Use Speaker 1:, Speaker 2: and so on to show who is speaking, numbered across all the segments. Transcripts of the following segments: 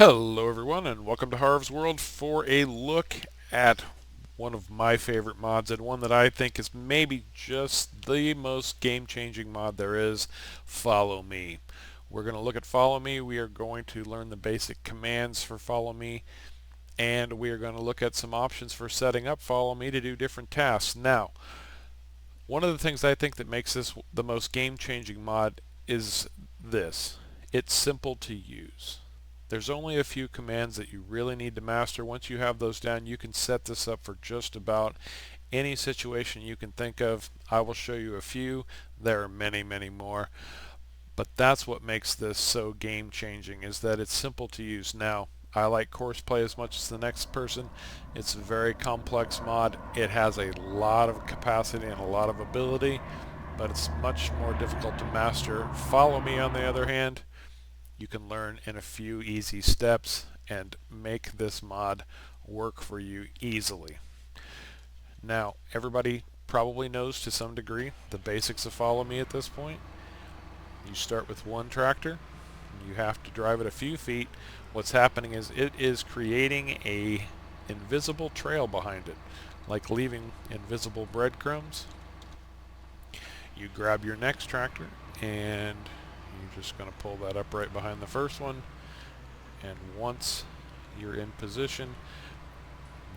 Speaker 1: Hello everyone and welcome to Harv's World for a look at one of my favorite mods and one that I think is maybe just the most game-changing mod there is, Follow Me. We're going to look at Follow Me. We are going to learn the basic commands for Follow Me, and we are going to look at some options for setting up Follow Me to do different tasks. Now, one of the things I think that makes this the most game-changing mod is this. It's simple to use. There's only a few commands that you really need to master. Once you have those down, you can set this up for just about any situation you can think of. I will show you a few. There are many, many more. But that's what makes this so game-changing, is that it's simple to use. Now, I like course play as much as the next person. It's a very complex mod. It has a lot of capacity and a lot of ability, but it's much more difficult to master. Follow Me, on the other hand, you can learn in a few easy steps and make this mod work for you easily. Now, everybody probably knows to some degree the basics of Follow Me at this point. You start with one tractor. You have to drive it a few feet. What's happening is it is creating a invisible trail behind it, like leaving invisible breadcrumbs. You grab your next tractor and you're just going to pull that up right behind the first one, and once you're in position,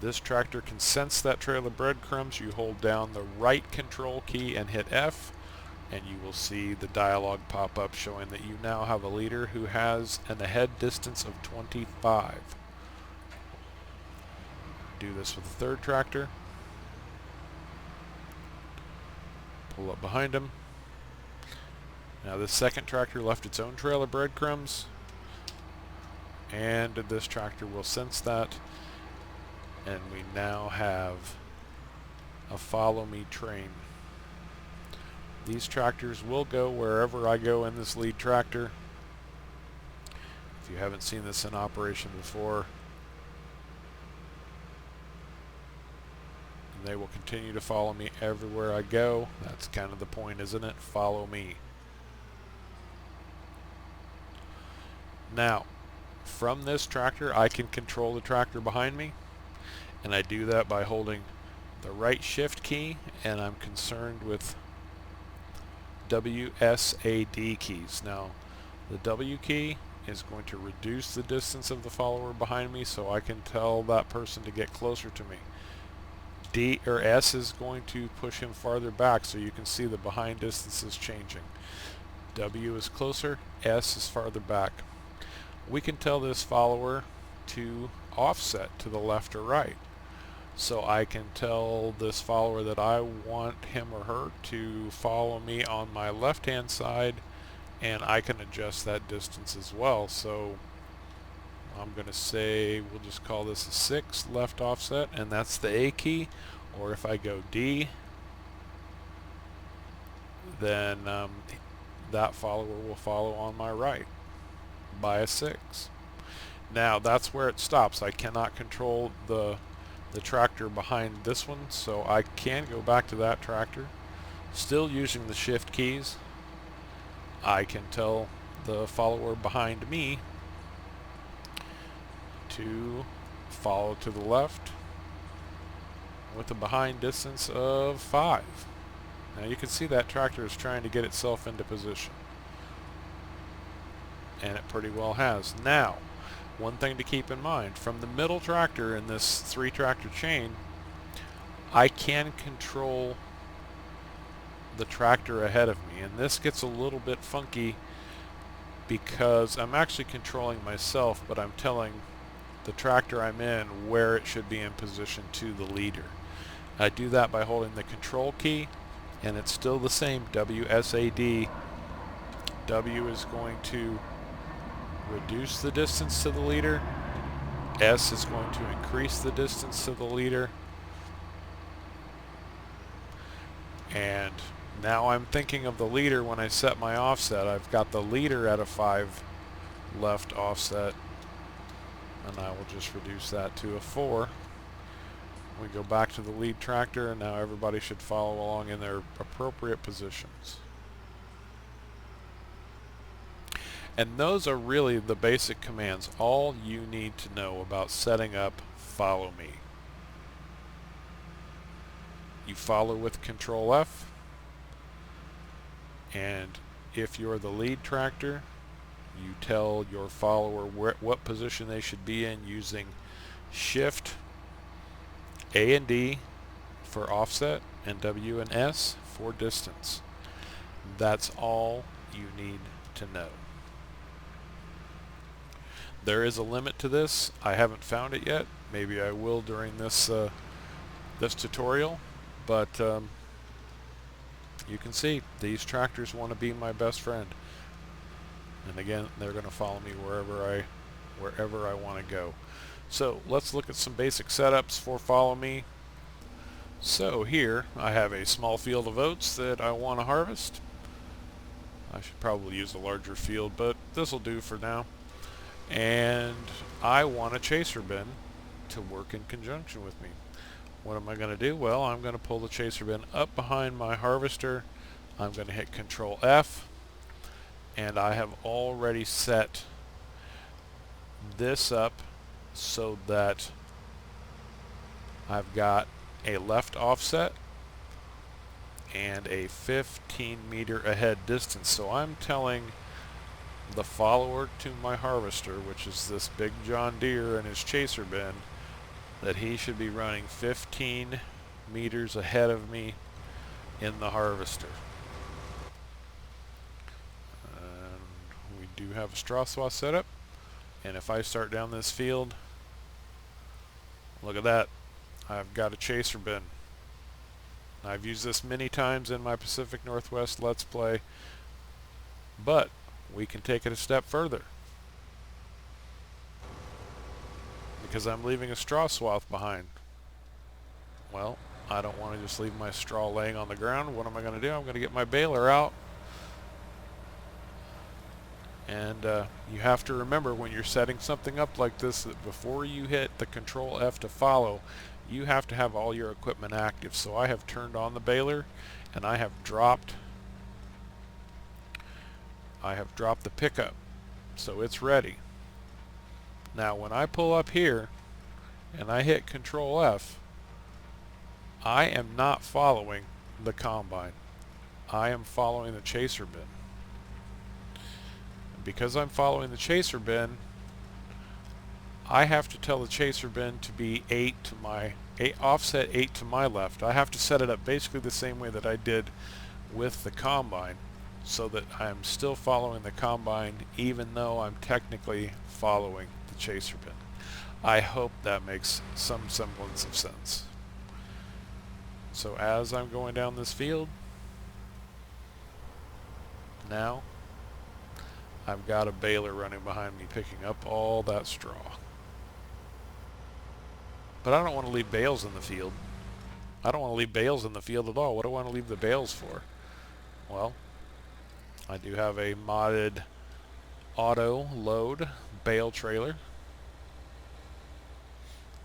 Speaker 1: this tractor can sense that trail of breadcrumbs. You hold down the right control key and hit F, and you will see the dialog pop up showing that you now have a leader who has an ahead distance of 25. Do this with the third tractor. Pull up behind him. Now this second tractor left its own trail of breadcrumbs, and this tractor will sense that, and we now have a Follow Me train. These tractors will go wherever I go in this lead tractor. If you haven't seen this in operation before, and they will continue to follow me everywhere I go. That's kind of the point, isn't it? Follow me. Now, from this tractor, I can control the tractor behind me, and I do that by holding the right shift key, and I'm concerned with WSAD keys. Now, the W key is going to reduce the distance of the follower behind me so I can tell that person to get closer to me. D or S is going to push him farther back, so you can see the behind distance is changing. W is closer, S is farther back. We can tell this follower to offset to the left or right. So I can tell this follower that I want him or her to follow me on my left hand side, and I can adjust that distance as well. So I'm going to say, we'll just call this a 6 left offset, and that's the A key. Or if I go D, then that follower will follow on my right by a 6. Now that's where it stops. I cannot control the tractor behind this one, so I can go back to that tractor. Still using the shift keys, I can tell the follower behind me to follow to the left with a behind distance of 5. Now you can see that tractor is trying to get itself into position, and it pretty well has. Now, one thing to keep in mind, from the middle tractor in this 3 tractor chain, I can control the tractor ahead of me, and this gets a little bit funky because I'm actually controlling myself, but I'm telling the tractor I'm in where it should be in position to the leader. I do that by holding the control key, and it's still the same, WSAD. W is going to reduce the distance to the leader. S is going to increase the distance to the leader. And now I'm thinking of the leader when I set my offset. I've got the leader at a 5 left offset, and I will just reduce that to a 4. We go back to the lead tractor, and now everybody should follow along in their appropriate positions. And those are really the basic commands, all you need to know about setting up Follow Me. You follow with Control F, and if you're the lead tractor, you tell your follower what position they should be in using Shift A and D for offset and W and S for distance. That's all you need to know. There is a limit to this. I haven't found it yet. Maybe I will during this tutorial, but you can see these tractors want to be my best friend, and again, they're going to follow me wherever I want to go. So let's look at some basic setups for Follow Me. So here I have a small field of oats that I want to harvest. I should probably use a larger field, but this will do for now. And I want a chaser bin to work in conjunction with me. What am I going to do? Well, I'm going to pull the chaser bin up behind my harvester. I'm going to hit Control F, and I have already set this up so that I've got a left offset and a 15 meter ahead distance. So I'm telling the follower to my harvester, which is this big John Deere and his chaser bin, that he should be running 15 meters ahead of me in the harvester. And we do have a straw swath set up, and if I start down this field, look at that, I've got a chaser bin. I've used this many times in my Pacific Northwest Let's Play, but we can take it a step further, because I'm leaving a straw swath behind. Well, I don't want to just leave my straw laying on the ground. What am I going to do? I'm going to get my baler out. And you have to remember when you're setting something up like this that before you hit the Control F to follow, you have to have all your equipment active. So I have turned on the baler, and I have dropped the pickup, so it's ready. Now when I pull up here and I hit Control F, I am not following the combine. I am following the chaser bin. And because I'm following the chaser bin, I have to tell the chaser bin to be offset 8 to my left. I have to set it up basically the same way that I did with the combine, so that I'm still following the combine even though I'm technically following the chaser bin. I hope that makes some semblance of sense. So as I'm going down this field, now I've got a baler running behind me picking up all that straw. But I don't want to leave bales in the field. I don't want to leave bales in the field at all. What do I want to leave the bales for? Well, I do have a modded auto load bale trailer.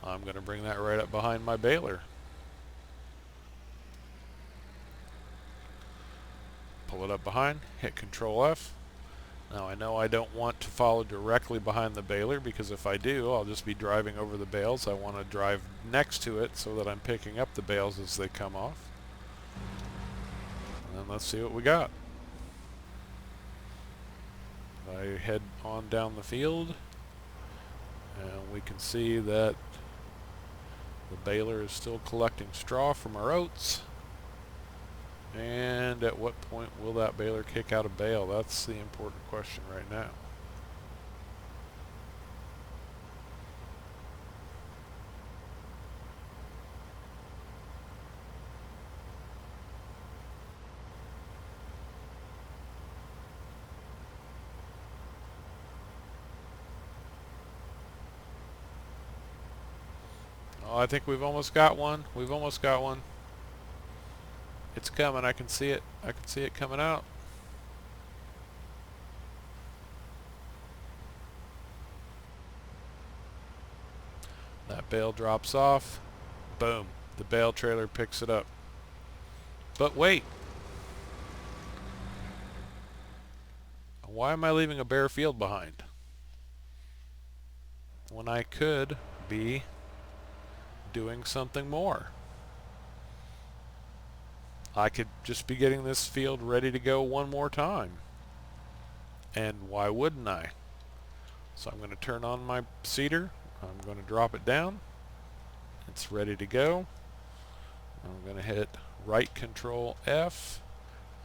Speaker 1: I'm going to bring that right up behind my baler. Pull it up behind, hit Control F. Now I know I don't want to follow directly behind the baler, because if I do, I'll just be driving over the bales. I want to drive next to it so that I'm picking up the bales as they come off. And then let's see what we got. I head on down the field, and we can see that the baler is still collecting straw from our oats. And at what point will that baler kick out a bale? That's the important question right now. Oh, I think we've almost got one. We've almost got one. It's coming. I can see it. I can see it coming out. That bale drops off. Boom. The bale trailer picks it up. But wait. Why am I leaving a bare field behind when I could be doing something more? I could just be getting this field ready to go one more time. And why wouldn't I? So I'm going to turn on my seeder. I'm going to drop it down. It's ready to go. I'm going to hit right control F.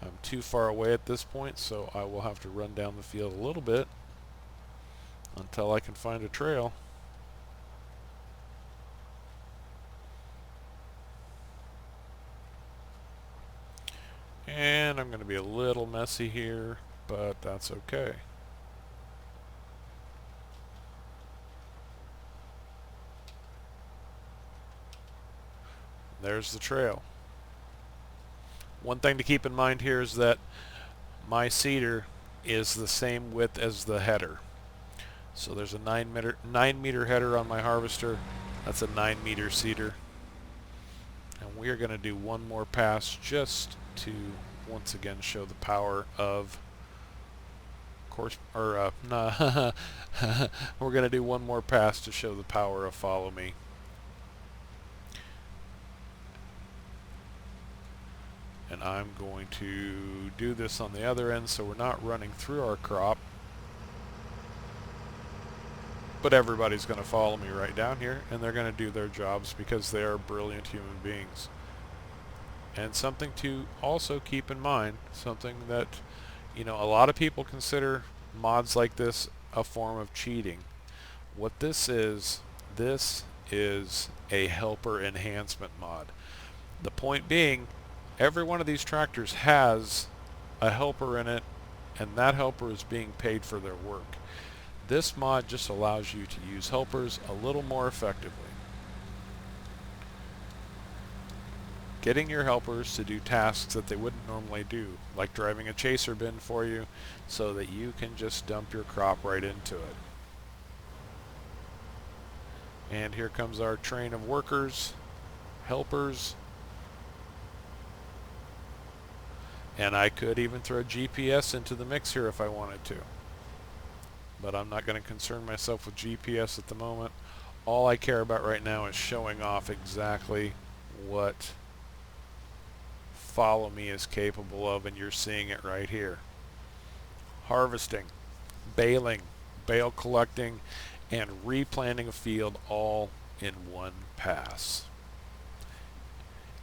Speaker 1: I'm too far away at this point, so I will have to run down the field a little bit until I can find a trail. And I'm going to be a little messy here, but that's okay. There's the trail. One thing to keep in mind here is that my seeder is the same width as the header. So there's a 9 meter header on my harvester. That's a 9 meter seeder. And we are going to do one more pass just to once again show the power of course, or no, we're going to do one more pass to show the power of follow me. And I'm going to do this on the other end so we're not running through our crop. But everybody's going to follow me right down here, and they're going to do their jobs because they are brilliant human beings. And something to also keep in mind, something that, you know, a lot of people consider mods like this a form of cheating. What this is a helper enhancement mod. The point being, every one of these tractors has a helper in it, and that helper is being paid for their work. This mod just allows you to use helpers a little more effectively. Getting your helpers to do tasks that they wouldn't normally do, like driving a chaser bin for you so that you can just dump your crop right into it. And here comes our train of workers, helpers. And I could even throw GPS into the mix here if I wanted to. But I'm not going to concern myself with GPS at the moment. All I care about right now is showing off exactly what follow me is capable of, and you're seeing it right here. Harvesting, baling, bale collecting, and replanting a field all in one pass.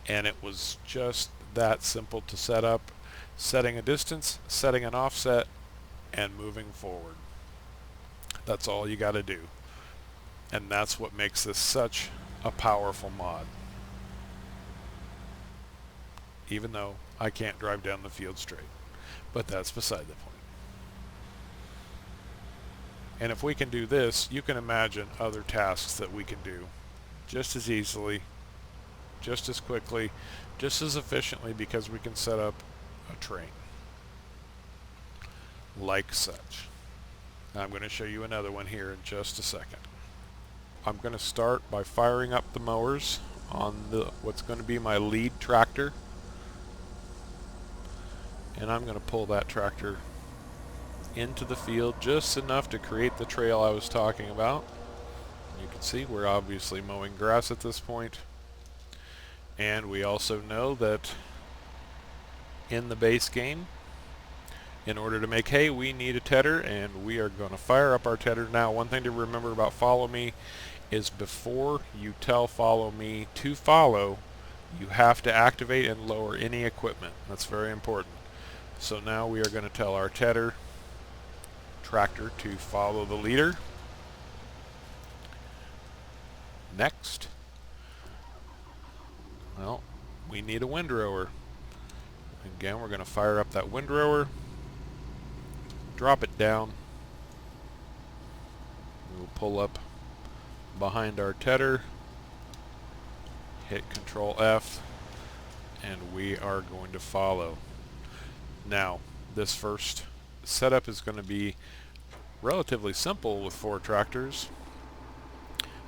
Speaker 1: And it was just that simple to set up, setting a distance, setting an offset, and moving forward. That's all you got to do. And that's what makes this such a powerful mod. Even though I can't drive down the field straight. But that's beside the point. And if we can do this, you can imagine other tasks that we can do just as easily, just as quickly, just as efficiently, because we can set up a train like such. Now I'm going to show you another one here in just a second. I'm going to start by firing up the mowers on what's going to be my lead tractor. And I'm going to pull that tractor into the field just enough to create the trail I was talking about. You can see we're obviously mowing grass at this point. And we also know that in the base game, in order to make hay, we need a tedder, and we are going to fire up our tedder. Now, one thing to remember about follow me is before you tell follow me to follow, you have to activate and lower any equipment. That's very important. So now we are going to tell our tedder tractor to follow the leader. Next. Well, we need a windrower. Again, we're going to fire up that windrower. Drop it down. We'll pull up behind our tedder. Hit Control F. And we are going to follow. Now, this first setup is going to be relatively simple with 4 tractors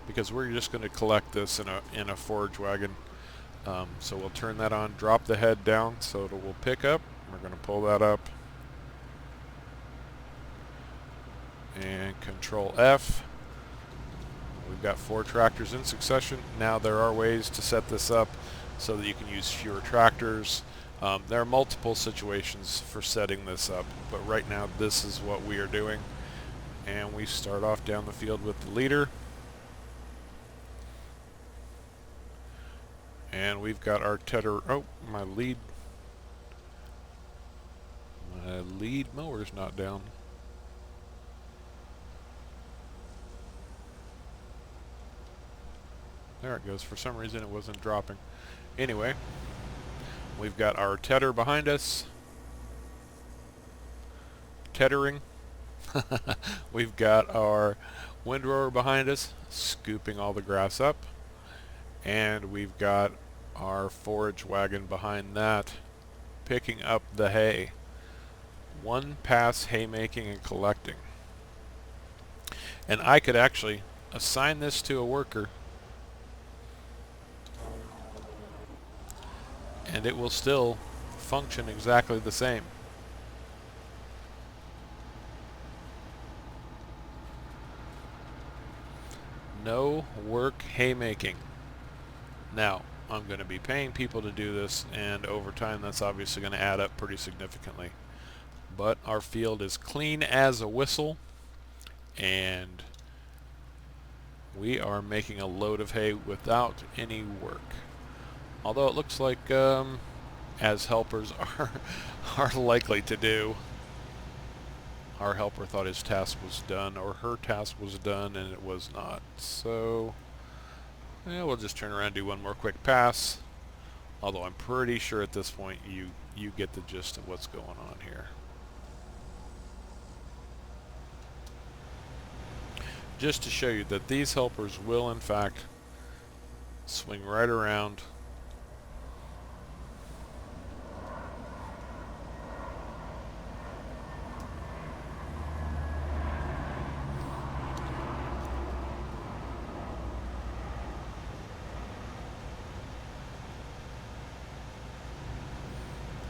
Speaker 1: because we're just going to collect this in a forage wagon. So we'll turn that on, drop the head down so it will pick up. We're going to pull that up. and Control F. We've got 4 tractors in succession. Now there are ways to set this up so that you can use fewer tractors. There are multiple situations for setting this up, but right now this is what we are doing. And we start off down the field with the leader. And we've got our tedder. Oh, my lead mower's not down. There it goes. For some reason it wasn't dropping. Anyway, we've got our tedder behind us. Teddering. We've got our windrower behind us, scooping all the grass up. And we've got our forage wagon behind that, picking up the hay. One pass haymaking and collecting. And I could actually assign this to a worker, and it will still function exactly the same. No work haymaking. Now, I'm going to be paying people to do this, and over time that's obviously going to add up pretty significantly. But our field is clean as a whistle, and we are making a load of hay without any work. Although it looks like, as helpers are likely to do, our helper thought his task was done, or her task was done, and it was not. So, yeah, we'll just turn around and do one more quick pass. Although I'm pretty sure at this point you get the gist of what's going on here. Just to show you that these helpers will in fact swing right around.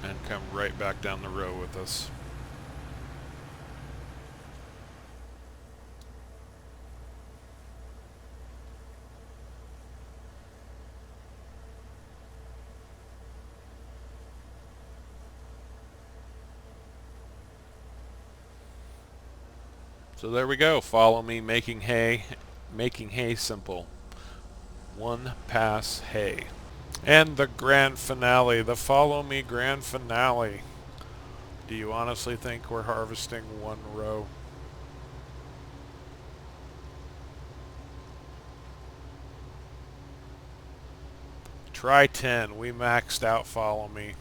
Speaker 1: And come right back down the row with us. So there we go. Follow me making hay simple. One pass hay. And the grand finale, the follow me grand finale. Do you honestly think we're harvesting one row? Try 10. We maxed out follow me.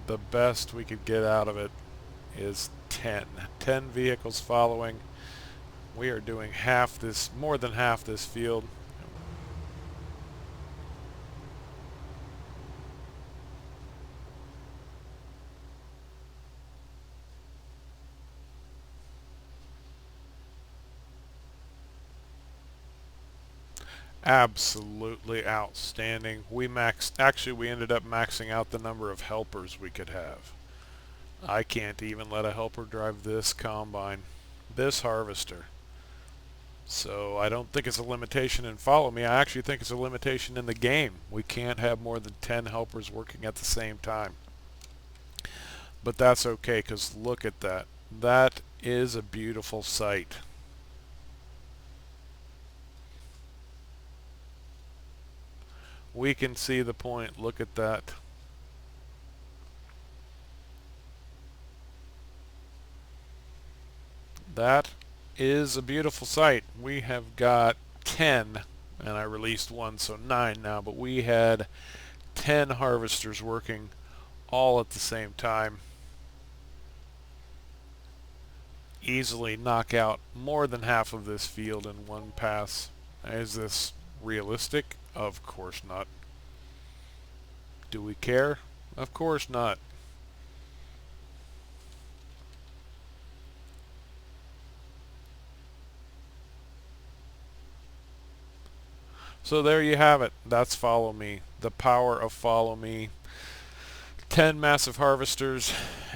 Speaker 1: The best we could get out of it is 10. 10 vehicles following. We are doing more than half this field. Absolutely outstanding. We ended up maxing out the number of helpers we could have. I can't even let a helper drive this combine, this harvester. So I don't think it's a limitation in follow me. I actually think it's a limitation in the game. We can't have more than 10 helpers working at the same time. But that's okay, because look at that. That is a beautiful sight. We can see the point. Look at that. That is a beautiful sight. We have got 10, and I released one, so 9 now, but we had 10 harvesters working all at the same time. Easily knock out more than half of this field in one pass. Is this realistic? Of course not. Do we care? Of course not. So there you have it. That's follow me. The power of follow me. 10 massive harvesters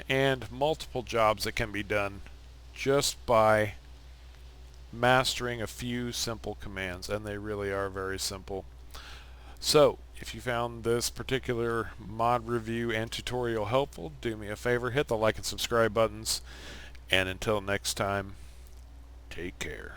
Speaker 1: and multiple jobs that can be done just by mastering a few simple commands, and they really are very simple. So, if you found this particular mod review and tutorial helpful, do me a favor, hit the like and subscribe buttons, and until next time, take care.